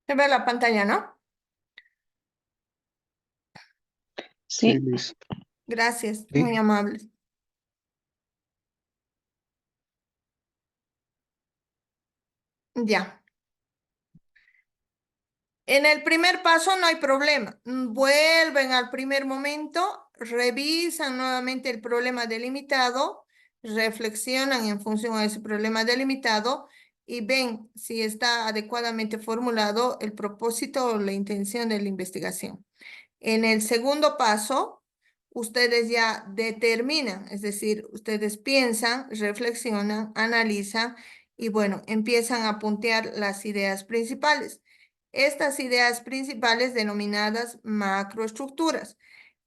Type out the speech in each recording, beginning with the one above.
Se ve la pantalla, ¿no? Sí, Sí, Luis. Gracias, Sí. muy amables. Ya. En el primer paso no hay problema. Vuelven al primer momento, revisan nuevamente el problema delimitado, reflexionan en función a ese problema delimitado y ven si está adecuadamente formulado el propósito o la intención de la investigación. En el segundo paso, ustedes ya determinan, es decir, ustedes piensan, reflexionan, analizan y bueno, empiezan a puntear las ideas principales. Estas ideas principales denominadas macroestructuras.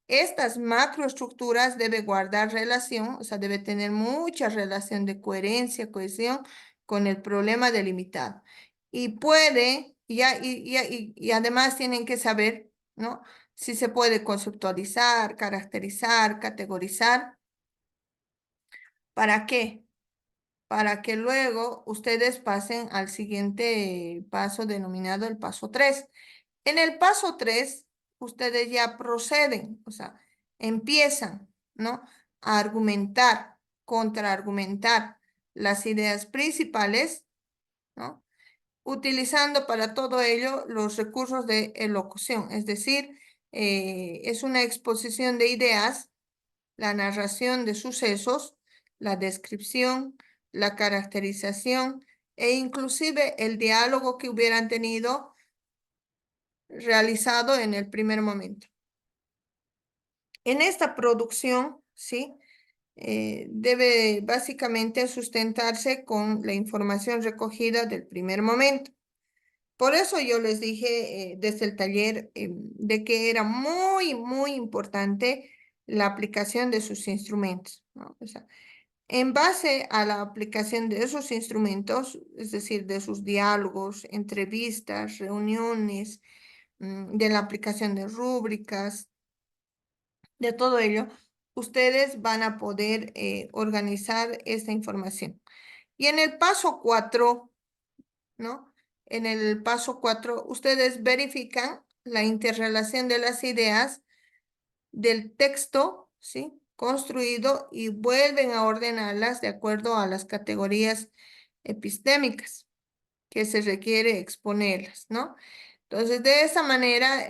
Estas macroestructuras deben guardar relación, o sea, debe tener mucha relación de coherencia, cohesión con el problema delimitado. Y puede, y además tienen que saber, ¿no? Si se puede conceptualizar, caracterizar, categorizar. ¿Para qué? Para que luego ustedes pasen al siguiente paso denominado el paso 3. En el paso 3, ustedes ya proceden, o sea, empiezan, ¿no? A argumentar, contraargumentar las ideas principales, ¿no? Utilizando para todo ello los recursos de elocución, es decir, es una exposición de ideas, la narración de sucesos, la descripción, la caracterización e inclusive el diálogo que hubieran tenido realizado en el primer momento. En esta producción, ¿sí? Debe básicamente sustentarse con la información recogida del primer momento. Por eso yo les dije desde el taller de que era muy, muy importante la aplicación de sus instrumentos, ¿no? O sea, en base a la aplicación de esos instrumentos, es decir, de sus diálogos, entrevistas, reuniones, de la aplicación de rúbricas, de todo ello, ustedes van a poder organizar esta información. Y en el paso 4, ¿no? En el paso 4, ustedes verifican la interrelación de las ideas del texto, ¿sí? Construido y vuelven a ordenarlas de acuerdo a las categorías epistémicas que se requiere exponerlas, ¿no? Entonces, de esa manera,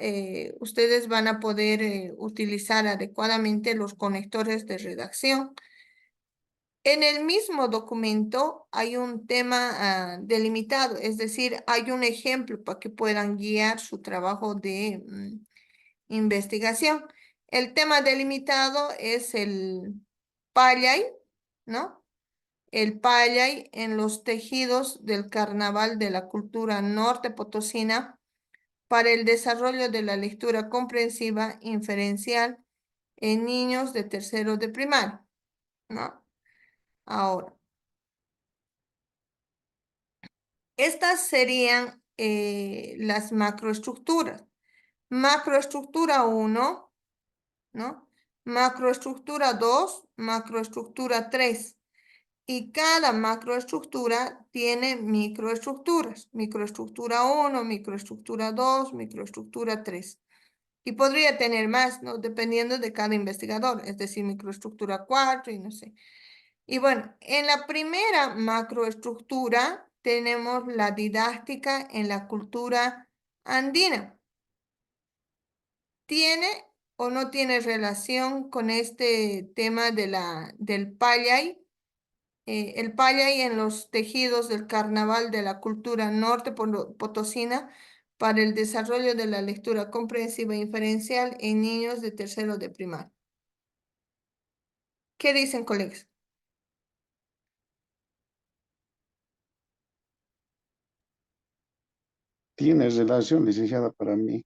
ustedes van a poder utilizar adecuadamente los conectores de redacción. En el mismo documento hay un tema delimitado, es decir, hay un ejemplo para que puedan guiar su trabajo de investigación. El tema delimitado es el payay, ¿no? El payay en los tejidos del carnaval de la cultura norte potosina para el desarrollo de la lectura comprensiva inferencial en niños de tercero de primaria, ¿no? Ahora, estas serían las macroestructuras. Macroestructura 1, ¿no? Macroestructura 2, macroestructura 3. Y cada macroestructura tiene microestructuras. Microestructura 1, microestructura 2, microestructura 3. Y podría tener más, ¿no? Dependiendo de cada investigador, es decir, microestructura 4 y no sé. Y bueno, en la primera macroestructura tenemos la didáctica en la cultura andina. ¿Tiene o no tiene relación con este tema del payay? El payay en los tejidos del carnaval de la cultura norte potosina para el desarrollo de la lectura comprensiva e inferencial en niños de tercero de primaria. ¿Qué dicen, colegas? Tiene relación, licenciada, para mí.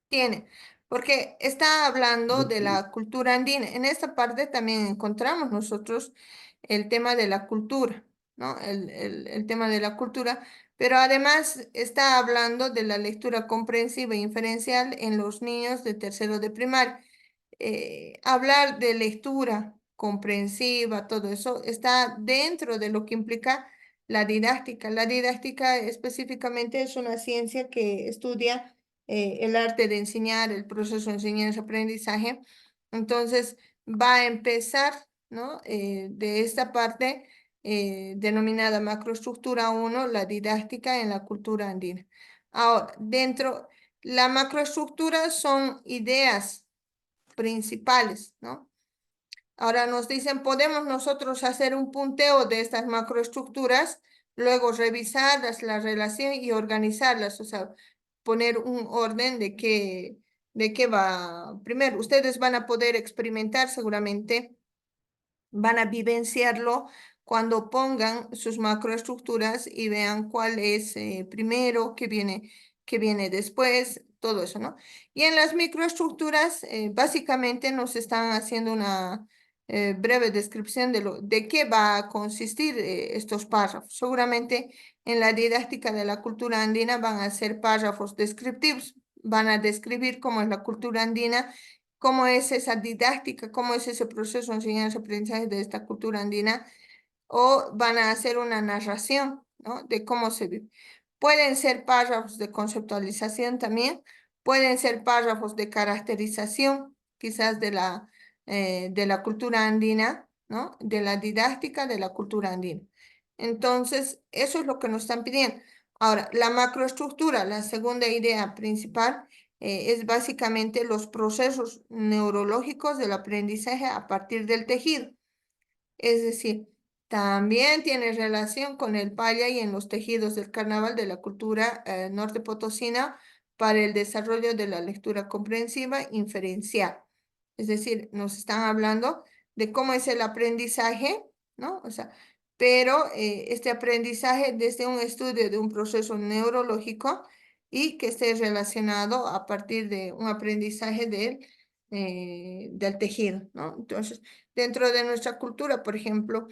Tiene, porque está hablando de la cultura andina. En esta parte también encontramos nosotros el tema de la cultura, ¿no? El tema de la cultura, pero además está hablando de la lectura comprensiva e inferencial en los niños de tercero de primaria. Hablar de lectura comprensiva, todo eso está dentro de lo que implica la didáctica. La didáctica específicamente es una ciencia que estudia el arte de enseñar, el proceso de enseñanza-aprendizaje. Entonces, va a empezar, ¿no? De esta parte denominada macroestructura uno, la didáctica en la cultura andina. Ahora, la macroestructura son ideas principales, ¿no? Ahora nos dicen, podemos nosotros hacer un punteo de estas macroestructuras, luego revisarlas, la relación y organizarlas, o sea, poner un orden de qué va. Primero, ustedes van a poder experimentar seguramente, van a vivenciarlo cuando pongan sus macroestructuras y vean cuál es primero, qué viene después, todo eso, ¿no? Y en las microestructuras, básicamente nos están haciendo una breve descripción de qué va a consistir estos párrafos. Seguramente en la didáctica de la cultura andina van a ser párrafos descriptivos, van a describir cómo es la cultura andina, cómo es esa didáctica, cómo es ese proceso de enseñanza-aprendizaje de esta cultura andina, o van a hacer una narración, ¿no? De cómo se vive. Pueden ser párrafos de conceptualización también, pueden ser párrafos de caracterización, quizás de la cultura andina, ¿no? De la didáctica de la cultura andina. Entonces, eso es lo que nos están pidiendo. Ahora, la macroestructura, la segunda idea principal, es básicamente los procesos neurológicos del aprendizaje a partir del tejido. Es decir, también tiene relación con el paya y en los tejidos del carnaval de la cultura norte potosina para el desarrollo de la lectura comprensiva inferencial. Es decir, nos están hablando de cómo es el aprendizaje, ¿no? O sea, pero este aprendizaje desde un estudio de un proceso neurológico y que esté relacionado a partir de un aprendizaje del tejido, ¿no? Entonces, dentro de nuestra cultura, por ejemplo,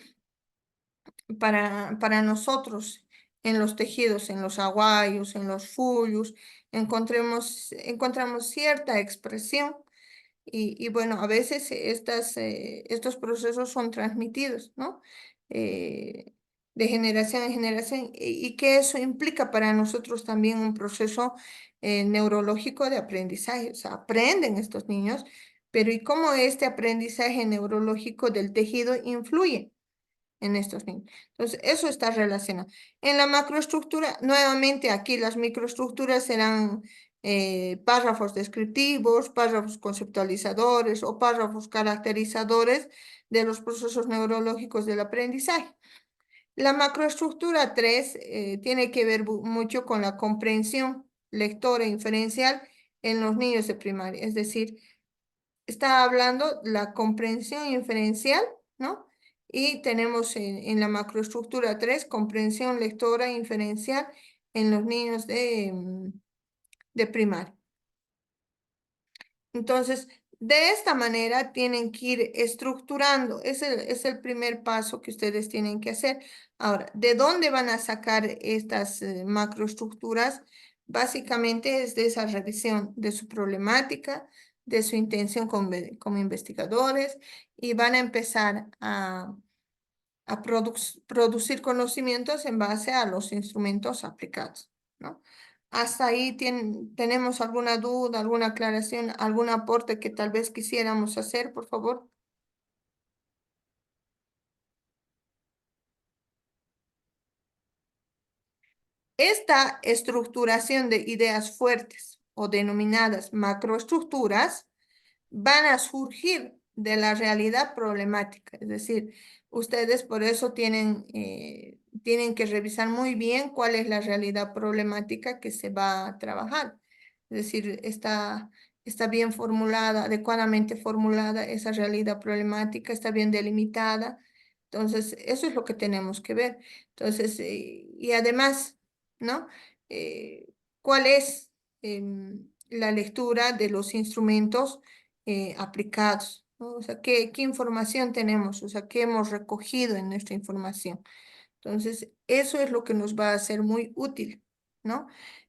para nosotros, en los tejidos, en los aguayos, en los fullos, encontramos cierta expresión y bueno, a veces estos procesos son transmitidos, ¿no? Eh, de generación en generación y que eso implica para nosotros también un proceso neurológico de aprendizaje. O sea, aprenden estos niños, pero ¿y cómo este aprendizaje neurológico del tejido influye en estos niños? Entonces, eso está relacionado. En la macroestructura, nuevamente aquí las microestructuras serán párrafos descriptivos, párrafos conceptualizadores o párrafos caracterizadores de los procesos neurológicos del aprendizaje. La macroestructura 3 tiene que ver mucho con la comprensión lectora e inferencial en los niños de primaria, es decir, está hablando la comprensión inferencial, ¿no? Y tenemos en la macroestructura 3 comprensión lectora e inferencial en los niños de primaria. Entonces, de esta manera tienen que ir estructurando. Ese es el primer paso que ustedes tienen que hacer. Ahora, ¿de dónde van a sacar estas macroestructuras? Básicamente es de esa revisión de su problemática, de su intención como investigadores y van a empezar a producir conocimientos en base a los instrumentos aplicados, ¿no? Hasta ahí tenemos alguna duda, alguna aclaración, algún aporte que tal vez quisiéramos hacer, por favor. Esta estructuración de ideas fuertes o denominadas macroestructuras van a surgir de la realidad problemática. Es decir, ustedes por eso tienen que revisar muy bien cuál es la realidad problemática que se va a trabajar. Es decir, está bien formulada, adecuadamente formulada esa realidad problemática, está bien delimitada. Entonces, eso es lo que tenemos que ver. Entonces, y además, ¿no? ¿Cuál es la lectura de los instrumentos aplicados? ¿No? O sea, ¿qué información tenemos? O sea, ¿qué hemos recogido en nuestra información? Entonces, eso es lo que nos va a ser muy útil, ¿no?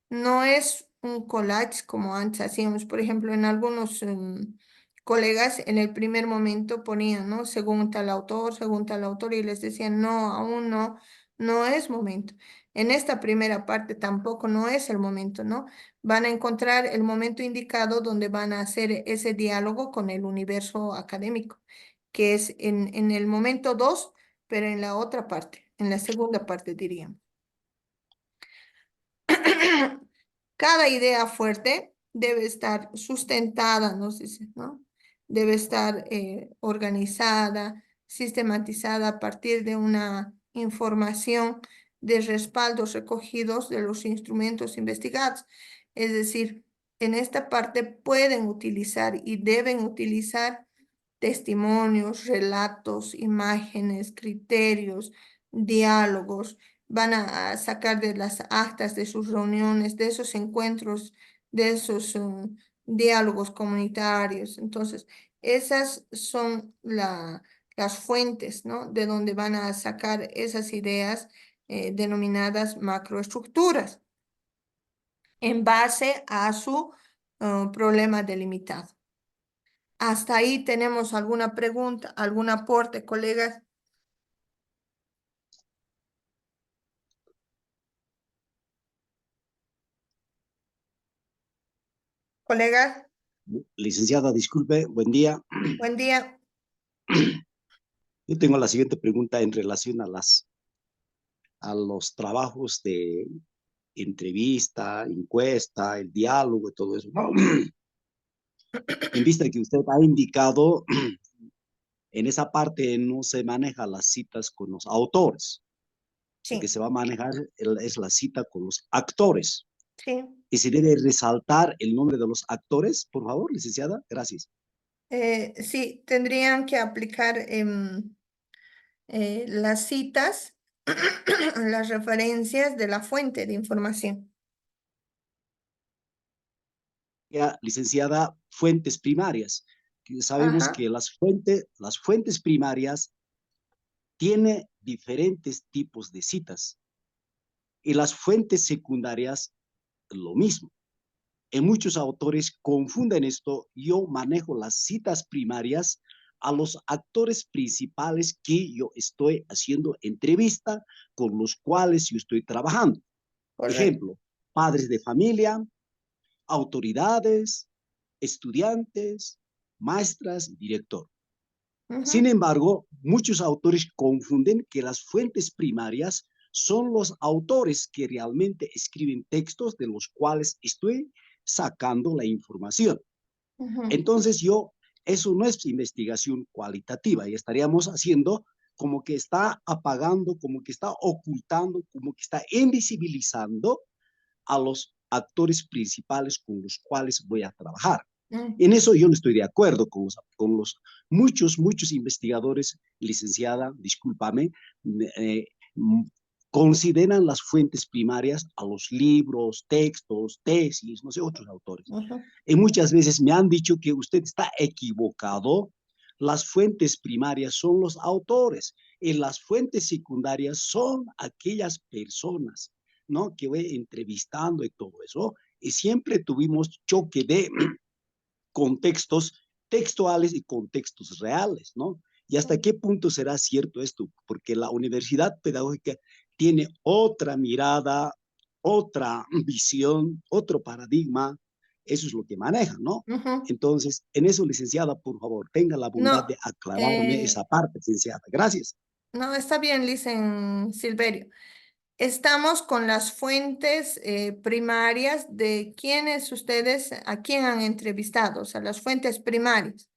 No es un collage como antes hacíamos, por ejemplo, en algunos colegas en el primer momento ponían, ¿no? Según tal autor, y les decían, no, aún no, no es momento. En esta primera parte tampoco no es el momento, ¿no? Van a encontrar el momento indicado donde van a hacer ese diálogo con el universo académico, que es en el momento 2, pero en la otra parte, en la segunda parte diríamos. Cada idea fuerte debe estar sustentada, no sé si, ¿no? Debe estar organizada, sistematizada a partir de una información de respaldos recogidos de los instrumentos investigados. Es decir, en esta parte pueden utilizar y deben utilizar testimonios, relatos, imágenes, criterios, diálogos. Van a sacar de las actas de sus reuniones, de esos encuentros, de esos diálogos comunitarios. Entonces, esas son las fuentes, ¿no? De donde van a sacar esas ideas denominadas macroestructuras en base a su problema delimitado. Hasta ahí tenemos alguna pregunta, algún aporte, colegas. Colegas, Licenciada, disculpe, buen día. buen día. Yo tengo la siguiente pregunta en relación a los trabajos de entrevista, encuesta, el diálogo y todo eso, ¿no? En vista que usted ha indicado, en esa parte no se maneja las citas con los autores. Lo que Sí, se va a manejar es la cita con los actores. sí. Y se debe resaltar el nombre de los actores, por favor, licenciada. Gracias. Sí, tendrían que aplicar las citas, las referencias de la fuente de información. Ya, licenciada, fuentes primarias. Sabemos Ajá. que las fuentes primarias tienen diferentes tipos de citas y las fuentes secundarias lo mismo. En muchos autores confunden esto. Yo manejo las citas primarias a los actores principales que yo estoy haciendo entrevista, con los cuales yo estoy trabajando. Correcto. Ejemplo, padres de familia, autoridades, estudiantes, maestras y director. Sin Ujú, embargo, muchos autores confunden que las fuentes primarias son los autores que realmente escriben textos de los cuales estoy sacando la información. ujú, Entonces eso no es investigación cualitativa y estaríamos haciendo como que está apagando, como que está ocultando, como que está invisibilizando a los actores principales con los cuales voy a trabajar. mm, En eso yo no estoy de acuerdo con los muchos investigadores, licenciada, discúlpame, eh, consideran las fuentes primarias a los libros, textos, tesis, no sé, otros autores. ujú, Y muchas veces me han dicho que usted está equivocado. Las fuentes primarias son los autores y las fuentes secundarias son aquellas personas, ¿no? Que voy entrevistando y todo eso. Y siempre tuvimos choque de contextos textuales y contextos reales, ¿no? ¿Y hasta qué punto será cierto esto? Porque la universidad pedagógica tiene otra mirada, otra visión, otro paradigma. Eso es lo que maneja, ¿no? ujú. Entonces, en eso, licenciada, por favor, tenga la bondad No, de aclararme eh, esa parte, licenciada. Gracias. no, está bien, Licen Silverio. Estamos con las fuentes primarias de quienes ustedes, a quién han entrevistado, o sea, las fuentes primarias.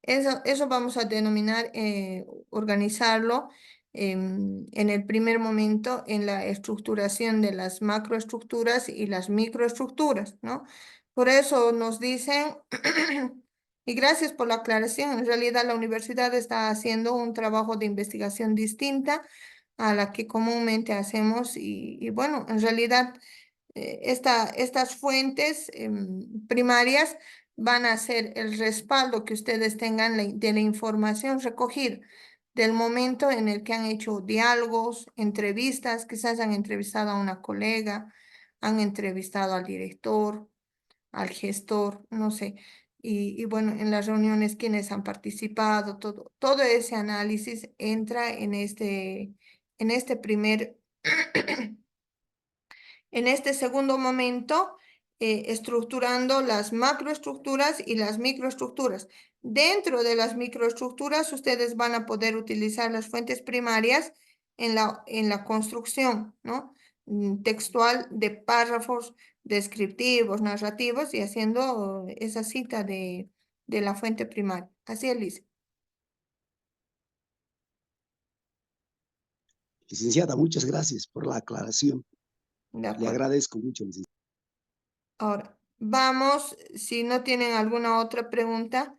Eso vamos a denominar, organizarlo en el primer momento en la estructuración de las macroestructuras y las microestructuras, ¿no? Por eso nos dicen, y gracias por la aclaración, en realidad la universidad está haciendo un trabajo de investigación distinta a la que comúnmente hacemos y bueno, en realidad estas fuentes primarias van a ser el respaldo que ustedes tengan de la información recogida del momento en el que han hecho diálogos, entrevistas, quizás han entrevistado a una colega, han entrevistado al director, al gestor, no sé. Y bueno, en las reuniones quienes han participado, todo ese análisis entra en este primer, en este segundo momento, estructurando las macroestructuras y las microestructuras. Dentro de las microestructuras, ustedes van a poder utilizar las fuentes primarias en la construcción, ¿no? Textual de párrafos descriptivos, narrativos y haciendo esa cita de la fuente primaria. Así es, Liz. Licenciada, muchas gracias por la aclaración. De Le acuerdo. agradezco mucho, licenciada. Ahora, vamos, si no tienen alguna otra pregunta,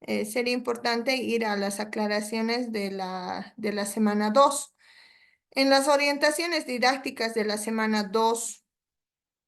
sería importante ir a las aclaraciones de la semana 2. En las orientaciones didácticas de la semana 2,